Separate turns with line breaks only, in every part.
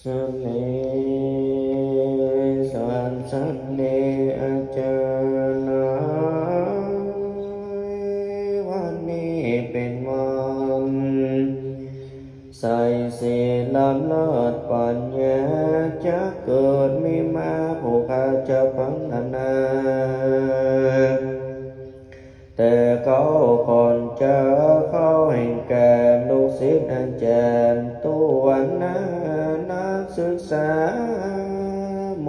สันเลสันเลอาจารย์วันนี้เป็นวันใส่ศีลเลิศปัญญาจะเกิดมีมาผู้ข้าจะพัฒนาแต่เขาก่อนจะเข้าแห่งการลูกศิษย์อาจารย์ตัวนักศึกษาโม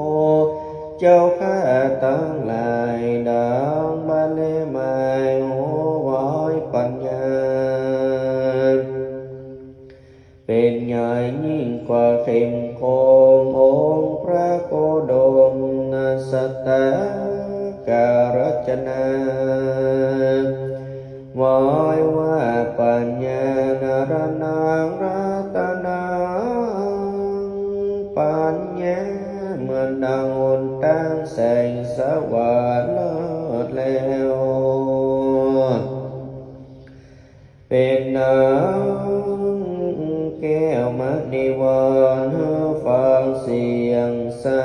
เจ้าข้าตั้งหลายดังบาลีหมายหัวอยปัญญาเป็นใหญ่ยิ่งกว่าเข็มโคมองค์พระโคดมสัตตการจนาวายว่าปัญญานรนังรัตนังปัญญาเหมือนดังอุ่นตั้งแสงสว่างเลิศแล้วเป็นน้ำแก้วมณีวันฟังเสียงสา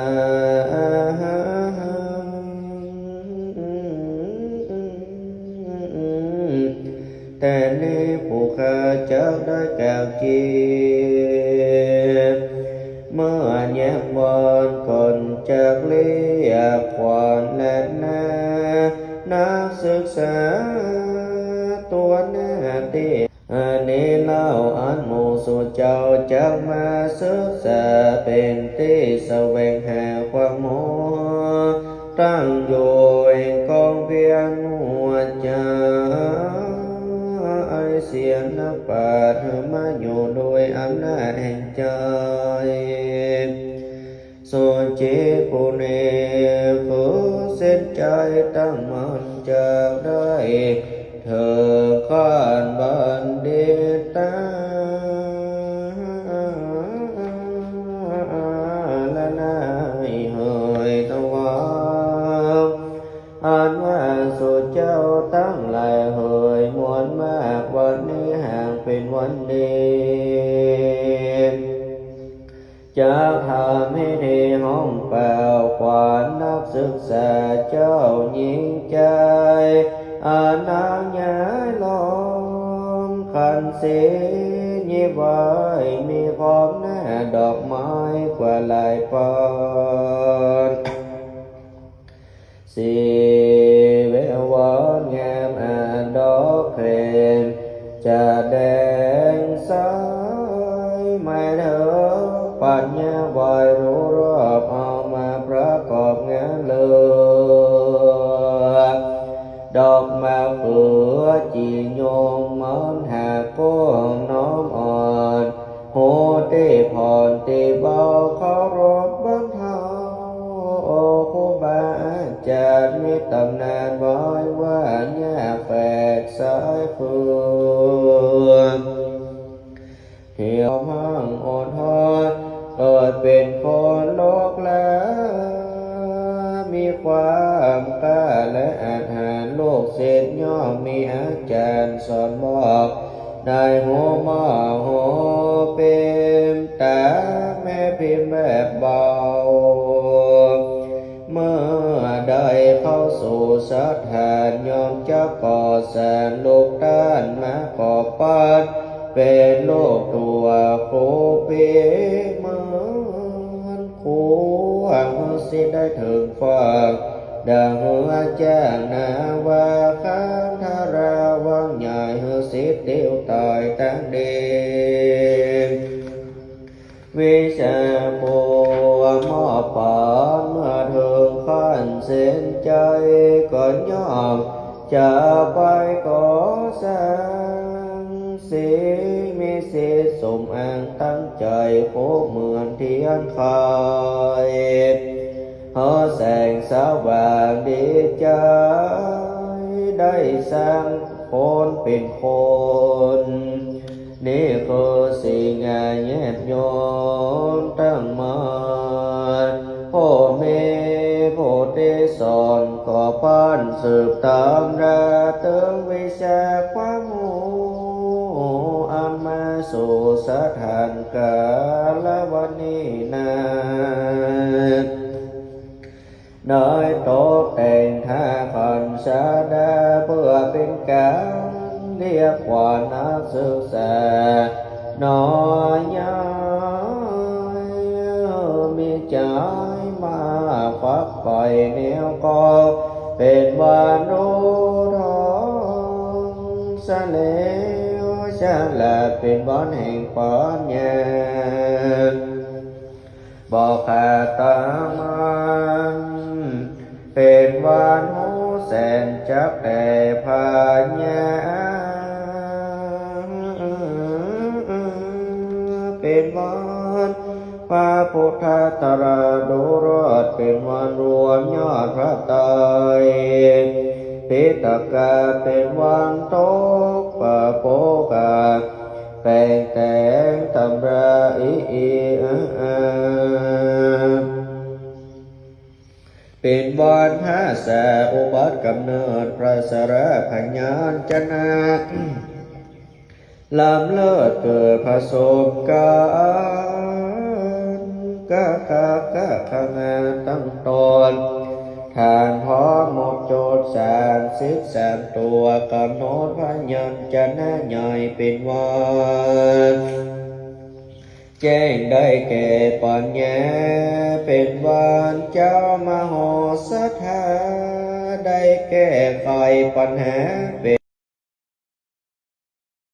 แต่นี้ผู้ข้าจะได้แก้วจีเมื่อแยกวันก่อนจากเลียขวานและนักศึกษาตัวหน้าตีอันนี้เล่าอันหมู่สู่เจ้าจะมาศึกษาเป็นที่แสวงหาความโมตั้งอยู่แห่งกองเพียงหัวใจเสียงนักปราชญ์มาอยู่โดยอำนาจแห่งใจส่วนจิตผู้นี้ฝืนเส้นใจตั้งมั่นจะได้เธอข้านบัณฑิตาละนายเฮยตะวันอันว่าสุดเจ้าตั้งหลายเฮยมวลมากวันนี้ห่างเป็นวันดีจะทำให้ในห้องเปล่าขวานนักศึกษาเจ้าหญิงใจนางย้ายลมขันสียิบไว้มีพร้อมหน้าดอกไม้กว่าหลายปอนสีเววอนงามดอกเพลนจะแดงใสไม่เถอะปัญญาไว้รู้รอบเอามาประกอบงานเลือดอกมาเผือจีโยงมันหาพวงน้อมอ่อนโหตีผ่อนตีเบาเคารพบันเทาโอครูบาอาจารย์มีตำนานไว้ว่าญาแฝดสายเฟืองเที่ยวห้างอดทนเกิดเป็นคนโลกแล้วมีความกล้าและอาจหารโลกเศษย่อมมีอาจารย์สอนบอกได้หัวมาหัวเป็นแต่แม่พิมพ์แบบเบาเมื่อได้เข้าสู่สถานยอมจะก่อแสนลูกด้านมาก่อปัดเป็นโลกตัวครูปีเหมือนครูสิได้ถึงฝักดังหัวแจ้งนาว่าข้างทาราวังใหญ่สิเตียวตายตั้งเดิมวิชาปัวมอปานเมื่อถึงขั้นเส้นใจก่อนยอมจะไปก่อสร้างสีมีสิสมอ้างตั้งใจโคเหมือนเทียนไขหอแสงสว่างดีใจได้สร้างคนเป็นคนนี่คือสิ่งงานแยบยนตั้งมาพ่อแม่โพธิสอนก่อปั้นสืบตามราเติมวิชาความรู้อันมาสู่สถานกาลวันนี้ นาน้อยโตแต่งท่าขันชาดาเพื่อเป็นการเรียกว่านักศึกษาน้อยย้ายมีใจมาฝักใฝ่แนวก็เป็นวานุทองสะเลวชาละเป็นบอนแห่งปัญญาบอกขาดตามันเป็นวานหูแสนจักแต่พาญาเป็นวันพระพุทธตรัสรู้รอดเป็นวันรวมยอดพระไตรทิตกาเป็นวันตกปะโปกาแปลงแต่งตำราเป็นวันหาแสอุบัติกำเนิดพระสระพญานจนะลำเลิศเกิดผสมกันกะขงาตั้งตนทานพร้อมหมดโจทย์33ตัวกำหนดพยัญชนะใหญ่เป็นวันแจ้งได้แก่ปัญญาเป็นวันเจ้ามโหสถาได้แก้ไขปัญหาเป็น